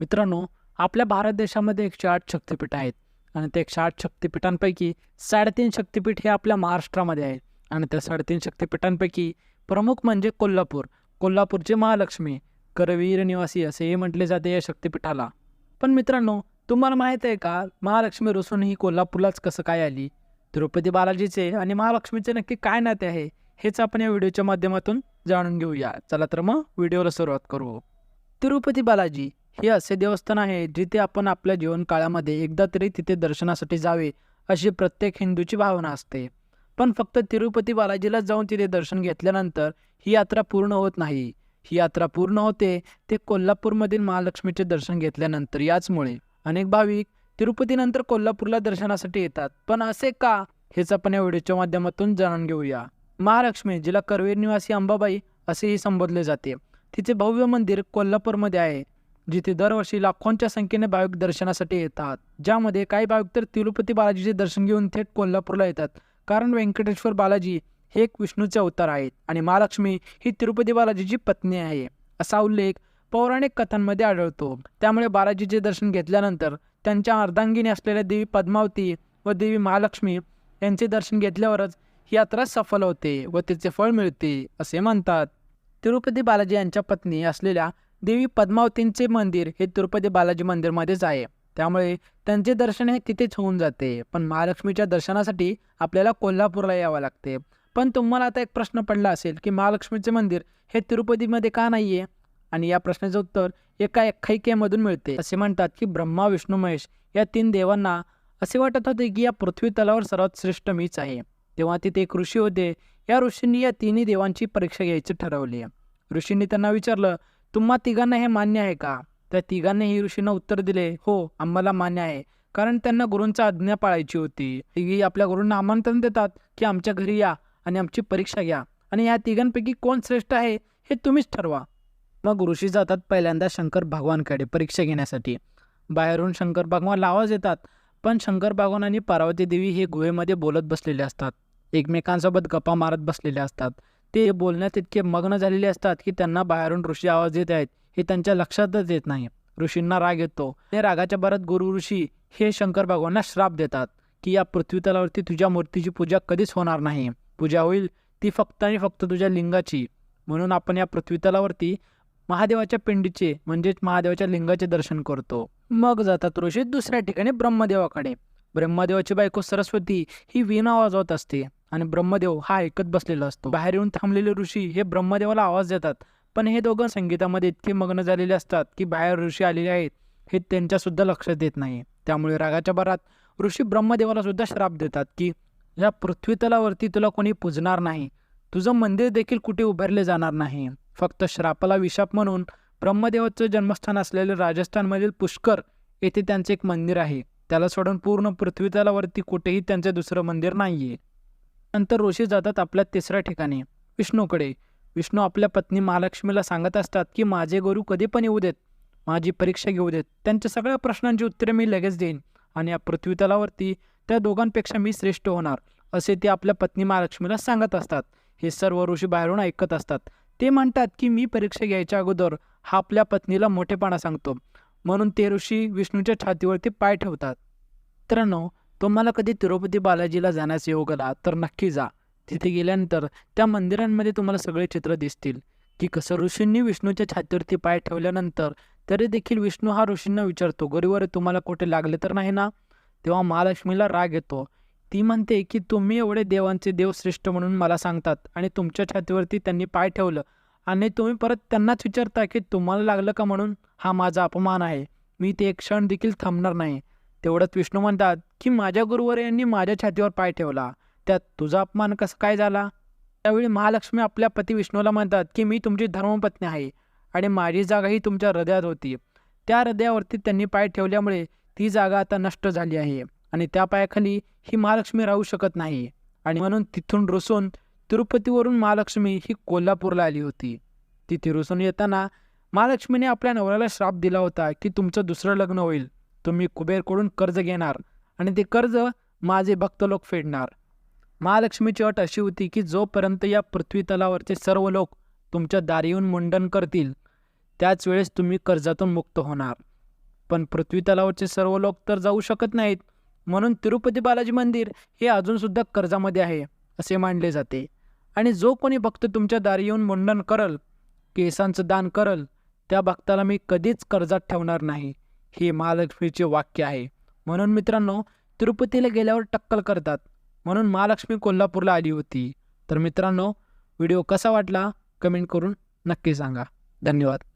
मित्रांनो, आपल्या भारत देशामध्ये 108 शक्तिपीठ आहेत आणि त्या 108 शक्तिपीठांपैकी 3.5 शक्तिपीठ हे आपल्या महाराष्ट्रामध्ये आहेत आणि त्या 3.5 शक्तिपीठांपैकी प्रमुख म्हणजे कोल्हापूर. कोल्हापूरची महालक्ष्मी, करवीर निवासी असेही म्हटले जाते या शक्तिपीठाला. पण मित्रांनो, तुम्हाला माहीत आहे का, महालक्ष्मी रुसून ही कोल्हापूरलाच कसं काय आली? तिरुपती बालाजीचे आणि महालक्ष्मीचे नक्की काय नाते आहे, हेच आपण या व्हिडिओच्या माध्यमातून जाणून घेऊया. चला तर मग व्हिडिओला सुरुवात करू. तिरुपती बालाजी हे असे देवस्थान आहे जिथे आपण आपल्या जीवनकाळामध्ये एकदा तरी तिथे दर्शनासाठी जावे अशी प्रत्येक हिंदूची भावना असते. पण फक्त तिरुपती बालाजीला जाऊन तिथे दर्शन घेतल्यानंतर ही यात्रा पूर्ण होत नाही. ही यात्रा पूर्ण होते ते कोल्हापूरमधील महालक्ष्मीचे दर्शन घेतल्यानंतर. याचमुळे अनेक भाविक तिरुपतीनंतर कोल्हापूरला दर्शनासाठी येतात. पण असे का, हेच आपण या व्हिडिओच्या माध्यमातून जाणून घेऊया. महालक्ष्मी, जिला करवीर निवासी अंबाबाई असेही संबोधले जाते, तिचे भव्य मंदिर कोल्हापूरमध्ये आहे, जिथे दरवर्षी लाखोंच्या संख्येने भाविक दर्शनासाठी येतात. ज्यामध्ये काही भाविक तर तिरुपती बालाजीचे दर्शन घेऊन थेट कोल्हापूरला येतात, कारण व्यंकटेश्वर बालाजी हे एक विष्णूचे अवतार आहेत आणि महालक्ष्मी ही तिरुपती बालाजीची पत्नी आहे, असा उल्लेख पौराणिक कथांमध्ये आढळतो. त्यामुळे बालाजीचे दर्शन घेतल्यानंतर त्यांच्या अर्धांगिनी असलेल्या देवी पद्मावती व देवी महालक्ष्मी यांचे दर्शन घेतल्यावरच ही यात्रा सफल होते व तिचे फळ मिळते असे म्हणतात. तिरुपती बालाजी यांच्या पत्नी असलेल्या देवी पद्मावतींचे मंदिर हे तिरुपती बालाजी मंदिरमध्येच आहे, त्यामुळे त्यांचे दर्शन हे तिथेच होऊन जाते. पण महालक्ष्मीच्या दर्शनासाठी आपल्याला कोल्हापूरला यावं लागते. पण तुम्हाला आता एक प्रश्न पडला असेल की महालक्ष्मीचे मंदिर हे तिरुपतीमध्ये का नाही आहे? आणि या प्रश्नाचं उत्तर एका आख्यायिकेमधून मिळते. असे म्हणतात की ब्रह्मा, विष्णू, महेश या 3 देवांना असे वाटत होते की या पृथ्वी तलावर सर्वात श्रेष्ठ मीच आहे. तेव्हा तिथे एक ऋषी होते. या ऋषींनी या 3 देवांची परीक्षा घ्यायची ठरवली. ऋषींनी त्यांना विचारलं, तुम्हा तिघांना हे मान्य आहे का? त्या तिघांनीही ऋषींना उत्तर दिले, हो, आम्हाला मान्य आहे. कारण त्यांना गुरूंचा आज्ञा पाळायची होती. तिघी आपल्या गुरूंना आमंत्रण देतात की आमच्या घरी या आणि आमची परीक्षा घ्या आणि या तिघांपैकी कोण श्रेष्ठ आहे हे तुम्हीच ठरवा. मग ऋषी जातात पहिल्यांदा शंकर भगवानकडे परीक्षा घेण्यासाठी. बाहेरून शंकर भगवानला आवाज येतात, पण शंकर भगवान आणि पार्वती देवी हे गुहेमध्ये बोलत बसलेले असतात, एकमेकांसोबत गप्पा मारत बसलेले असतात. ते बोलण्यात इतके मग्न झालेले असतात की त्यांना बाहेरून ऋषी आवाज देत आहेत हे त्यांच्या लक्षातच येत नाही. ऋषींना राग येतो. ते रागाच्या भरात गुरु ऋषी हे शंकर भगवानला श्राप देतात की या पृथ्वी तलावरती तुझ्या मूर्तीची पूजा कधीच होणार नाही. पूजा होईल ती फक्त आणि फक्त तुझ्या लिंगाची. म्हणून आपण या पृथ्वी तलावरती महादेवाच्या पिंडीचे म्हणजेच महादेवाच्या लिंगाचे दर्शन करतो. मग जातात ऋषी दुसऱ्या ठिकाणी ब्रह्मदेवाकडे. ब्रह्मदेवाची बायको सरस्वती ही वीणा वाजवत असते आणि ब्रह्मदेव हा ऐकत बसलेला असतो. बाहेर येऊन थांबलेले ऋषी हे ब्रह्मदेवाला आवाज देतात, पण हे दोघं संगीतामध्ये इतके मग्न झालेले असतात की बाहेर ऋषी आलेले आहेत हे त्यांच्या सुद्धा लक्षात येत नाही. त्यामुळे रागाच्या भरात ऋषी ब्रह्मदेवाला सुद्धा श्राप देतात की या पृथ्वी तलावरती तुला कोणी पूजणार नाही, तुझं मंदिर देखील कुठे उभारले जाणार नाही. फक्त श्रापाला विशाप म्हणून ब्रह्मदेवाचं जन्मस्थान असलेले राजस्थानमधील पुष्कर येथे त्यांचे एक मंदिर आहे. त्याला सोडून पूर्ण पृथ्वी तलावरती कुठेही त्यांचे दुसरं मंदिर नाहीये. नंतर ऋषी जातात आपल्या तिसऱ्या ठिकाणी विष्णूकडे. विष्णू आपल्या पत्नी महालक्ष्मीला सांगत असतात की माझे गुरु कधी पण येऊ देत, माझी परीक्षा घेऊ देत, त्यांच्या सगळ्या प्रश्नांची उत्तरे मी लगेच देईन आणि या पृथ्वी तलावरती त्या दोघांपेक्षा मी श्रेष्ठ होणार, असे ते आपल्या पत्नी महालक्ष्मीला सांगत असतात. हे सर्व ऋषी बाहेरून ऐकत असतात. ते म्हणतात की मी परीक्षा घ्यायच्या अगोदर हा आपल्या पत्नीला मोठेपणा सांगतो, म्हणून ते ऋषी विष्णूच्या छातीवरती पाय ठेवतात. मित्रांनो, तुम्हाला कधी तिरुपती बालाजीला जाण्याचा योग आला तर नक्की जा. तिथे गेल्यानंतर त्या मंदिरांमध्ये तुम्हाला सगळे चित्र दिसतील की कसं ऋषींनी विष्णूच्या छातीवरती पाय ठेवल्यानंतर तरी देखील विष्णू हा ऋषींना विचारतो, गुरुवर तुम्हाला कुठे लागले तर नाही ना? तेव्हा महालक्ष्मीला राग येतो. ती म्हणते की तुम्ही एवढे देवांचे देव श्रेष्ठ म्हणून मला सांगतात आणि तुमच्या छातीवरती त्यांनी पाय ठेवलं आणि तुम्ही परत त्यांनाच विचारता की तुम्हाला लागलं का म्हणून? हा माझा अपमान आहे, मी ते एक क्षण देखील थांबणार नाही. तेवढ्यात विष्णू म्हणतात की माझ्या गुरुवर यांनी माझ्या छातीवर पाय ठेवला, त्यात तुझा अपमान कसं काय झाला? त्यावेळी महालक्ष्मी आपल्या पती विष्णूला म्हणतात की मी तुमची धर्मपत्नी आहे आणि माझी जागा ही तुमच्या हृदयात होती. त्या हृदयावरती त्यांनी पाय ठेवल्यामुळे ती जागा आता नष्ट झाली आहे आणि त्या पायाखाली ही महालक्ष्मी राहू शकत नाही. आणि म्हणून तिथून रुसून तिरुपतीवरून महालक्ष्मी ही कोल्हापूरला आली होती. तिथे रुसून येताना महालक्ष्मीने आपल्या नवऱ्याला श्राप दिला होता की तुमचं दुसरं लग्न होईल, तुम्ही कुबेरकडून कर्ज घेणार आणि ते कर्ज माझे भक्त लोक फेडणार. महालक्ष्मीची अट अशी होती की जोपर्यंत या पृथ्वी तलावरचे सर्व लोक तुमच्या दारी येऊन मुंडन करतील त्याच वेळेस तुम्ही कर्जातून मुक्त होणार. पण पृथ्वी तलावरचे सर्व लोक तर जाऊ शकत नाहीत. म्हणून तिरुपती बालाजी मंदिर हे अजूनसुद्धा कर्जामध्ये आहे असे मानले जाते. आणि जो कोणी भक्त तुमच्या दारी येऊन मुंडन करल, केसांचं दान करल, त्या भक्ताला मी कधीच कर्जात ठेवणार नाही, हे महालक्ष्मीचे वाक्य आहे. म्हणून मित्रांनो, तिरुपतीला गेल्यावर टक्कल करतात, म्हणून महालक्ष्मी कोल्हापूरला आली होती. तर मित्रांनो, व्हिडिओ कसा वाटला कमेंट करून नक्की सांगा. धन्यवाद.